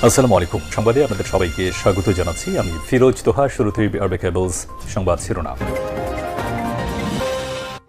আসসালামু আলাইকুম। সংবাদে আপনাদের সবাইকে স্বাগত জানাচ্ছি। আমি ফিরোজ তোহা। শুরুতেই আরবে কেবলস সংবাদ শিরোনাম।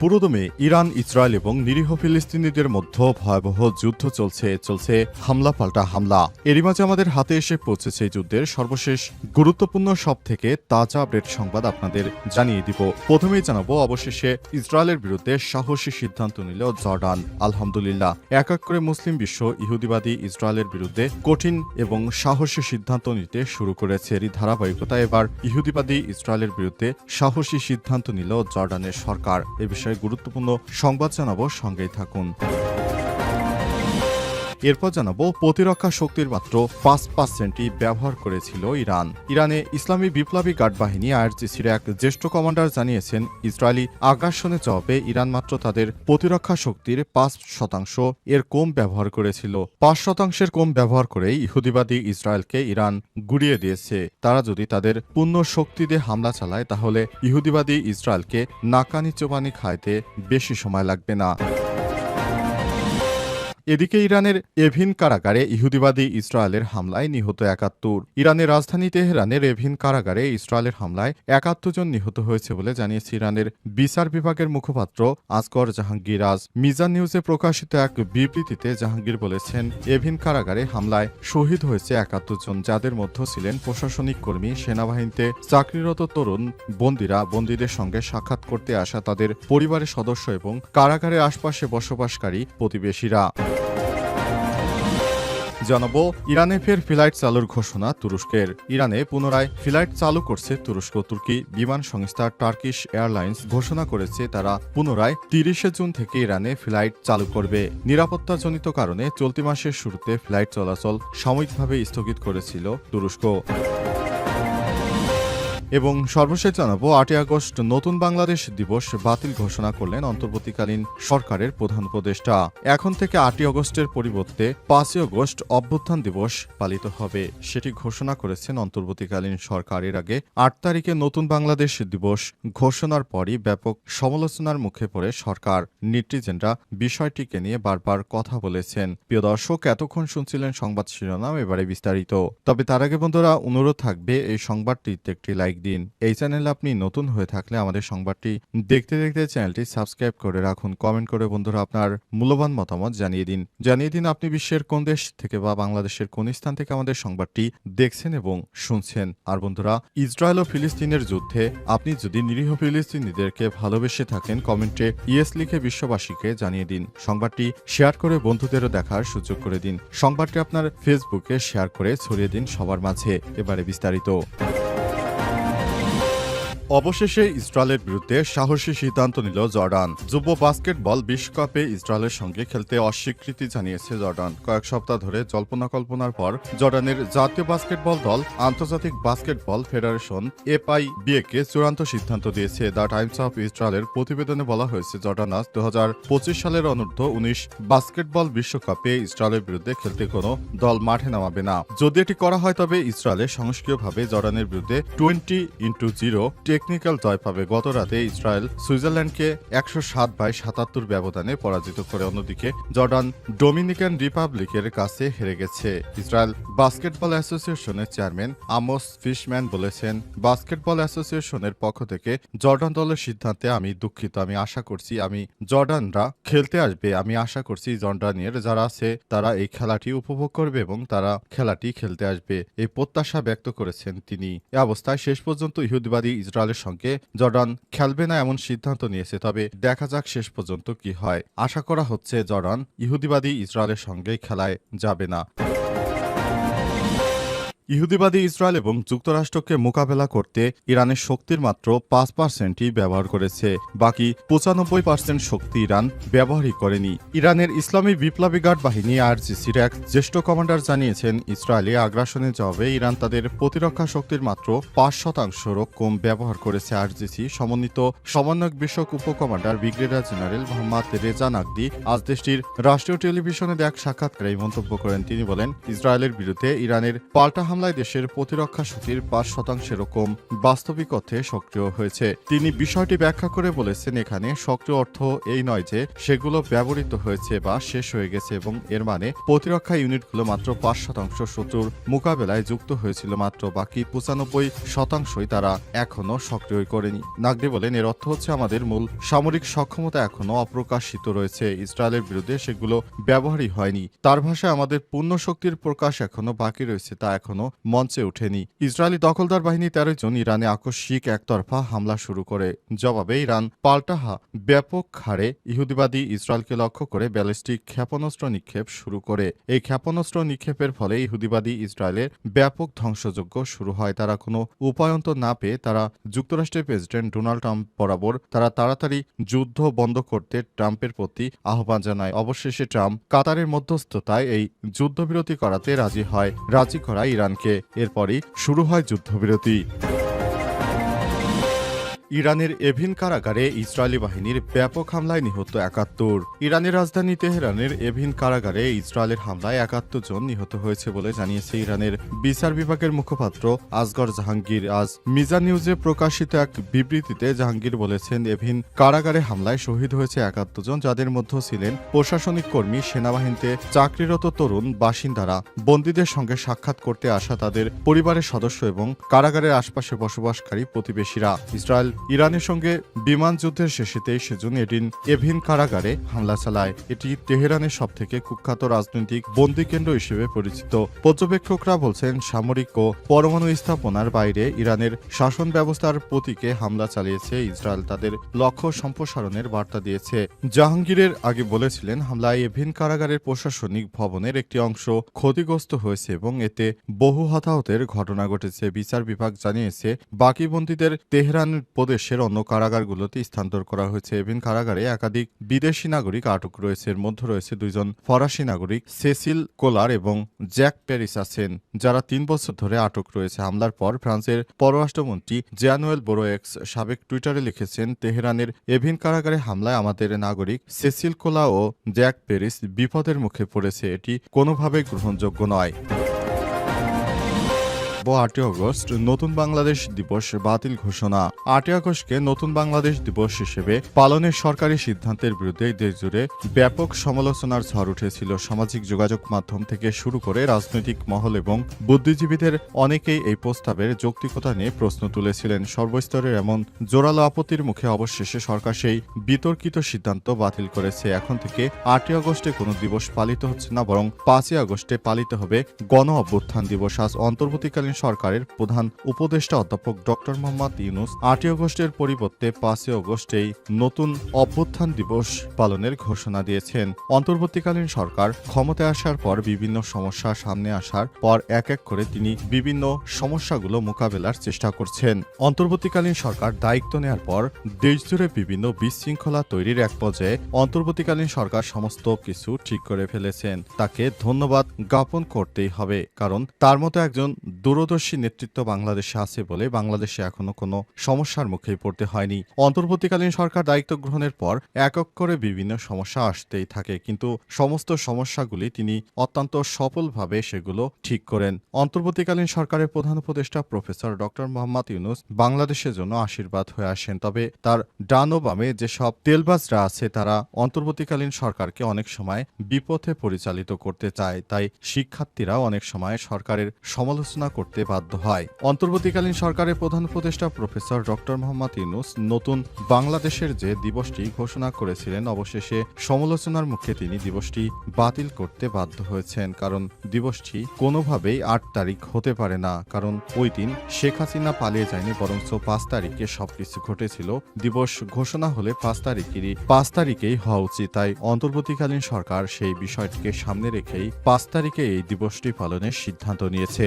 পুরোদমে ইরান, ইসরায়েল এবং নিরীহ ফিলিস্তিনিদের মধ্যে ভয়াবহ যুদ্ধ চলছে হামলা পাল্টা হামলা। এরই মাঝে আমাদের হাতে এসে পৌঁছেছে এই যুদ্ধের সর্বশেষ গুরুত্বপূর্ণ সব থেকে তাজা আপডেট সংবাদ আপনাদের জানিয়ে দিব। প্রথমেই জানাবো, অবশেষে ইসরায়েলের বিরুদ্ধে সাহসী সিদ্ধান্ত নিল জর্ডান। আলহামদুলিল্লাহ, এক এক করে মুসলিম বিশ্ব ইহুদিবাদী ইসরায়েলের বিরুদ্ধে কঠিন এবং সাহসী সিদ্ধান্ত নিতে শুরু করেছে। এরই ধারাবাহিকতা এবার ইহুদিবাদী ইসরায়েলের বিরুদ্ধে সাহসী সিদ্ধান্ত নিল জর্ডানের সরকার। এ বিষয়ে গুরুত্বপূর্ণ সংবাদ জানাবো, সঙ্গেই থাকুন। এরপর জানাবো, প্রতিরক্ষা শক্তির মাত্র ৫%ই ব্যবহার করেছিল ইরান। ইরানে ইসলামী বিপ্লবী গার্ড বাহিনী আইআরজিসির এক জ্যেষ্ঠ কমান্ডার জানিয়েছেন, ইসরায়েলি আগ্রাসনের জবাবে ইরান মাত্র তাদের প্রতিরক্ষা শক্তির ৫% এর কম ব্যবহার করেছিল। ৫% কম ব্যবহার করেই ইহুদিবাদী ইসরায়েলকে ইরান গুড়িয়ে দিয়েছে। তারা যদি তাদের পূর্ণ শক্তি দিয়ে হামলা চালায়, তাহলে ইহুদিবাদী ইসরায়েলকে নাকানি চোবানি খাইতে বেশি সময় লাগবে না। এদিকে ইরানের এভিন কারাগারে ইহুদিবাদী ইসরায়েলের হামলায় নিহত ৭১। ইরানের রাজধানী তেহরানের এভিন কারাগারে ইসরায়েলের হামলায় ৭১ জন নিহত হয়েছে বলে জানিয়েছে ইরানের বিচার বিভাগের মুখপাত্র আসগর জাহাঙ্গীর। আজ মিজান নিউজে প্রকাশিত এক বিবৃতিতে জাহাঙ্গীর বলেছেন, এভিন কারাগারে হামলায় শহীদ হয়েছে ৭১ জন, যাদের মধ্যে ছিলেন প্রশাসনিক কর্মী, সেনাবাহিনীতে চাকরিরত তরুণ বন্দীরা, বন্দীদের সঙ্গে সাক্ষাৎ করতে আসা তাদের পরিবারের সদস্য এবং কারাগারের আশপাশে বসবাসকারী প্রতিবেশীরা। জানাবো, ইরানে ফের ফ্লাইট চালুর ঘোষণা তুরস্কের। ইরানে পুনরায় ফ্লাইট চালু করছে তুরস্ক। তুর্কি বিমান সংস্থা টার্কিশ এয়ারলাইন্স ঘোষণা করেছে, তারা পুনরায় ৩০ জুন থেকে ইরানে ফ্লাইট চালু করবে। নিরাপত্তাজনিত কারণে চলতি মাসের শুরুতে ফ্লাইট চলাচল সাময়িকভাবে স্থগিত করেছিল তুরস্ক। এবং সর্বশেষ জানাবো, ৮ই আগস্ট নতুন বাংলাদেশ দিবস বাতিল ঘোষণা করলেন অন্তর্বর্তীকালীন সরকারের প্রধান উপদেষ্টা। এখন থেকে ৮ই আগস্টের পরিবর্তে ৫ই আগস্ট অভ্যুত্থান দিবস পালিত হবে, সেটি ঘোষণা করেছেন অন্তর্বর্তীকালীন সরকার। এর আগে ৮ তারিখে নতুন বাংলাদেশ দিবস ঘোষণার পরই ব্যাপক সমালোচনার মুখে পড়ে সরকার। নেটিজেনরা বিষয়টিকে নিয়ে বারবার কথা বলেছেন। প্রিয় দর্শক, এতক্ষণ শুনছিলেন সংবাদ শিরোনাম, এবারে বিস্তারিত। তবে তার আগে বন্ধুরা, অনুরোধ থাকবে এই সংবাদটিতে একটি লাইক দিন। এই চ্যানেলে আপনি নতুন হয়ে থাকলে আমাদের সংবাদটি দেখতে দেখতে চ্যানেলটি সাবস্ক্রাইব করে রাখুন। কমেন্ট করে বন্ধুরা আপনার মূল্যবান মতামত জানিয়ে দিন আপনি বিশ্বের কোন দেশ থেকে বা বাংলাদেশের কোন স্থান থেকে আমাদের সংবাদটি দেখছেন এবং শুনছেন। আর বন্ধুরা, ইসরায়েল ও ফিলিস্তিনের যুদ্ধে আপনি যদি নিরীহ ফিলিস্তিনিদেরকে ভালোবেসে থাকেন, কমেন্টে ইয়েস লিখে বিশ্ববাসীকে জানিয়ে দিন। সংবাদটি শেয়ার করে বন্ধুদেরও দেখার সুযোগ করে দিন। সংবাদটি আপনার ফেসবুকে শেয়ার করে ছড়িয়ে দিন সবার মাঝে। এবারে বিস্তারিত। অবশেষে ইসরায়েলের বিরুদ্ধে সাহসী সিদ্ধান্ত নিল জর্ডান। যুব বাস্কেটবল বিশ্বকাপে ইসরায়েলের সঙ্গে খেলতে অস্বীকৃতি জানিয়েছে জর্ডান। কয়েক সপ্তাহ ধরে জল্পনা কল্পনার পর জর্ডানের জাতীয় বাস্কেটবল দল আন্তর্জাতিক বাস্কেটবল ফেডারেশন FIBA-কে চূড়ান্ত সিদ্ধান্ত দিয়েছে। দ্য টাইমস অফ ইসরায়েলের প্রতিবেদনে বলা হয়েছে, জর্ডান আজ 2025 সালের অনূর্ধ্ব-19 বাস্কেটবল বিশ্বকাপে ইসরায়েলের বিরুদ্ধে খেলতে কোনো দল মাঠে নামাবে না। যদি এটি করা হয়, তবে ইসরায়েলে সংস্কীয়ভাবে জর্ডানের বিরুদ্ধে 20-0 টেকনিক্যাল জয় পাবে। গত রাতে ইসরায়েল সুইজারল্যান্ডকে 107/77 ব্যবধানে পরাজিত করে। অন্যদিকে জর্ডান ডোমিনিকান রিপাবলিকের কাছে হেরে গেছে। ইসরায়েল বাস্কেটবল অ্যাসোসিয়েশনের চেয়ারম্যান আমোস ফিশম্যান বলেছেন, বাস্কেটবল অ্যাসোসিয়েশনের পক্ষ থেকে জর্ডান দলের সিদ্ধান্তে আমি দুঃখিত। আমি আশা করছি জর্ডানরা খেলতে আসবে। আমি আশা করছি জর্ডানের যারা আছে তারা এই খেলাটি উপভোগ করবে এবং তারা খেলাটি খেলতে আসবে, এই প্রত্যাশা ব্যক্ত করেছেন তিনি। এ অবস্থায় শেষ পর্যন্ত ইহুদিবাদী ইসরায়েলের সঙ্গে জর্ডান খেলবে না এমন সিদ্ধান্ত নিয়েছে। তবে দেখা যাক শেষ পর্যন্ত কি হয়। আশা করা হচ্ছে জর্ডান ইহুদিবাদী ইসরায়েলের সঙ্গে খেলায় যাবে না। ইহুদিবাদী ইসরায়েল এবং যুক্তরাষ্ট্রকে মোকাবেলা করতে ইরানের শক্তির মাত্র ৫%ই ব্যবহার করেছে। বাকি ৯৫% শক্তি ইরান ব্যবহারই করেনি। ইরানের ইসলামী বিপ্লবী গার্ড বাহিনী আইআরজিসির এক জ্যেষ্ঠ কমান্ডার জানিয়েছেন, ইসরায়েলি আগ্রাসনের জবাবে ইরান তাদের প্রতিরক্ষা শক্তির মাত্র ৫%রও কম ব্যবহার করেছে। আইআরজিসি সমন্বিত সমন্বয়ক বিষয়ক উপকমান্ডার brigadier general Mohammad Reza Naqdi আজ দেশটির রাষ্ট্রীয় টেলিভিশনে এক সাক্ষাৎকারে মন্তব্য করেন। তিনি বলেন, ইসরায়েলের বিরুদ্ধে ইরানের পাল্টা হামলায় দেশের প্রতিরক্ষা শক্তির ৫% কম বাস্তবিক অর্থে সক্রিয় হয়েছে। তিনি বিষয়টি ব্যাখ্যা করে বলেছেন, এখানে সক্রিয় অর্থ এই নয় যে সেগুলো ব্যবহৃত হয়েছে বা শেষ হয়ে গেছে, এবং এর মানে প্রতিরক্ষা ইউনিটগুলো মাত্র ৫% শত্রুর মোকাবেলায় যুক্ত হয়েছিল মাত্র, বাকি ৯৫%ই তারা এখনো সক্রিয় করেনি। নাকডি বলেন, এর অর্থ হচ্ছে আমাদের মূল সামরিক সক্ষমতা এখনো অপ্রকাশিত রয়েছে, ইসরায়েলের বিরুদ্ধে সেগুলো ব্যবহারই হয়নি। তার ভাষায় আমাদের পূর্ণ শক্তির প্রকাশ এখনো বাকি রয়েছে, তা এখনো মঞ্চে ওঠেনি। ইসরায়েলি দখলদার বাহিনী ১৩ জন ইরানে আকস্মিক একতরফা হামলা শুরু করে। জবাবে ইরান পাল্টা ব্যাপক হারে ইহুদিবাদী ইসরায়েলকে লক্ষ্য করে ব্যালিস্টিক ক্ষেপণাস্ত্র নিক্ষেপ শুরু করে। এই ক্ষেপণাস্ত্র নিক্ষেপের ফলে ইহুদিবাদী ইসরায়েলের ব্যাপক ধ্বংসযজ্ঞ শুরু হয়। তারা কোনো উপায়ন্তর না পেয়ে তারা যুক্তরাষ্ট্রের প্রেসিডেন্ট ডোনাল্ড ট্রাম্প বরাবর তারা তাড়াতাড়ি যুদ্ধ বন্ধ করতে ট্রাম্পের প্রতি আহ্বান জানায়। অবশেষে ট্রাম্প কাতারের মধ্যস্থতায় এই যুদ্ধবিরতি করাতে রাজি করায় ইরানকে। এরপরই শুরু হয় যুদ্ধবিরতি। ইরানের এভিন কারাগারে ইসরায়েলি বাহিনীর ব্যাপক হামলায় নিহত ৭১। ইরানের রাজধানী তেহরানের এভিন কারাগারে ইসরায়েলের হামলায় ৭১ জন নিহত হয়েছে বলে জানিয়েছে ইরানের বিচার বিভাগের মুখপাত্র আসগর জাহাঙ্গীর। আজ মিজান নিউজে প্রকাশিত এক বিবৃতিতে জাহাঙ্গীর বলেছেন, এভিন কারাগারে হামলায় শহীদ হয়েছে ৭১ জন, যাদের মধ্যে ছিলেন প্রশাসনিক কর্মী, সেনাবাহিনীতে চাকরিরত তরুণ বাসিন্দারা, বন্দীদের সঙ্গে সাক্ষাৎ করতে আসা তাদের পরিবারের সদস্য এবং কারাগারের আশপাশে বসবাসকারী প্রতিবেশীরা। ইরানের সঙ্গে বিমান যুদ্ধের শেষে ২৩ জুন এভিন কারাগারে হামলা চালায়। এটি তেহরানের সবথেকে কুখ্যাত রাজনৈতিক বন্দিকেন্দ্র হিসেবে পরিচিত। পর্যবেক্ষকরা বলছেন, সামরিক ও পরমাণু স্থাপনার বাইরে ইরানের শাসন ব্যবস্থার প্রতীকে হামলা চালিয়েছে ইসরায়েল, তাদের লক্ষ্য সম্প্রসারণের বার্তা দিয়েছে। জাহাঙ্গীরের আগে বলেছিলেন, হামলায় এভিন কারাগারের প্রশাসনিক ভবনের একটি অংশ ক্ষতিগ্রস্ত হয়েছে এবং এতে বহু হতাহতের ঘটনা ঘটেছে। বিচার বিভাগ জানিয়েছে, বাকি বন্দীদের তেহরান প্রদেশের অন্য কারাগারগুলোতে স্থানান্তর করা হয়েছে। এভিন কারাগারে একাধিক বিদেশি নাগরিক আটক রয়েছে। এর মধ্যে রয়েছে ২ জন ফরাসি নাগরিক, সেসিল কোলার এবং জ্যাক প্যারিস আছেন, যারা ৩ বছর ধরে আটক রয়েছে। হামলার পর ফ্রান্সের পররাষ্ট্রমন্ত্রী জ্যানুয়েল বোরোয়েক্স সাবেক টুইটারে লিখেছেন, তেহরানের এভিন কারাগারে হামলায় আমাদের নাগরিক সেসিল কোলা ও জ্যাক প্যারিস বিপদের মুখে পড়েছে, এটি কোনোভাবে গ্রহণযোগ্য নয়। ৮ই আগস্ট নতুন বাংলাদেশ দিবস বাতিল ঘোষণা। ৮ই আগস্টকে নতুন বাংলাদেশ দিবস হিসেবে পালনের সরকারি সিদ্ধান্তের বিরুদ্ধে দেশজুড়ে ব্যাপক সমালোচনার ঝড় উঠেছিল। সামাজিক যোগাযোগ মাধ্যম থেকে শুরু করে রাজনৈতিক মহল এবং বুদ্ধিজীবীদের অনেকেই এই প্রস্তাবের যৌক্তিকতা নিয়ে প্রশ্ন তুলেছিলেন। সর্বস্তরের এমন জোরালো আপত্তির মুখে অবশেষে সরকার সেই বিতর্কিত সিদ্ধান্ত বাতিল করেছে। এখন থেকে ৮ই আগস্টে কোনো দিবস পালিত হচ্ছে না, বরং ৫ই আগস্টে পালিত হবে গণ অভ্যুত্থান দিবস। আজ অন্তর্বর্তীকালীন সরকারের প্রধান উপদেষ্টা অধ্যাপক ডক্টর মোহাম্মদ ইউনূস ৮ই আগস্টের পরিবর্তে ৫ই আগস্টেই নতুন অভ্যুত্থান দিবস পালনের ঘোষণা দিয়েছেন। অন্তর্বর্তীকালীন সরকার ক্ষমতায় আসার পর বিভিন্ন সমস্যা সামনে আসার পর এক এক করে তিনি বিভিন্ন সমস্যাগুলো মোকাবেলার চেষ্টা করছেন। অন্তর্বর্তীকালীন সরকার দায়িত্ব নেওয়ার পর দেশজুড়ে বিভিন্ন বিশৃঙ্খলা তৈরির এক পর্যায়ে অন্তর্বর্তীকালীন সরকার সমস্ত কিছু ঠিক করে ফেলেছেন। তাকে ধন্যবাদ জ্ঞাপন করতেই হবে, কারণ তার মতো একজন দূরদর্শী নেতৃত্ব বাংলাদেশে আছে বলে বাংলাদেশে এখনো কোনো সমস্যার মুখে পড়তে হয়নি। অন্তর্বর্তীকালীন সরকার দায়িত্ব গ্রহণের পর এক এক করে বিভিন্ন সমস্যা আসতেই থাকে, কিন্তু সমস্ত সমস্যাগুলি তিনি অত্যন্ত সফলভাবে সেগুলো ঠিক করেন। অন্তর্বর্তীকালীন সরকারের প্রধান উপদেষ্টা প্রফেসর ডক্টর মোহাম্মদ ইউনূস বাংলাদেশের জন্য আশীর্বাদ হয়ে আসেন। তবে তার ডান ও বামে যেসব তেলবাজরা আছে তারা অন্তর্বর্তীকালীন সরকারকে অনেক সময় বিপথে পরিচালিত করতে চায়, তাই শিক্ষার্থীরাও অনেক সময় সরকারের সমালোচনা করতে বাধ্য হয়। অন্তর্বর্তীকালীন সরকারের প্রধান উপদেষ্টা প্রফেসর ডক্টর মোহাম্মদ ইউনূস নতুন বাংলাদেশের যে দিবসটি ঘোষণা করেছিলেন, অবশেষে সমালোচনার মুখে তিনি দিবসটি বাতিল করতে বাধ্য হয়েছেন। কারণ দিবসটি কোনোভাবেই ৮ তারিখ হতে পারে না, কারণ ওই দিন শেখ হাসিনা পালিয়ে যায়নি, বরঞ্চ ৫ তারিখে সবকিছু ঘটেছিল। দিবস ঘোষণা হলে ৫ তারিখেই হওয়া উচিত। তাই অন্তর্বর্তীকালীন সরকার সেই বিষয়টিকে সামনে রেখেই ৫ তারিখে এই দিবসটি পালনের সিদ্ধান্ত নিয়েছে।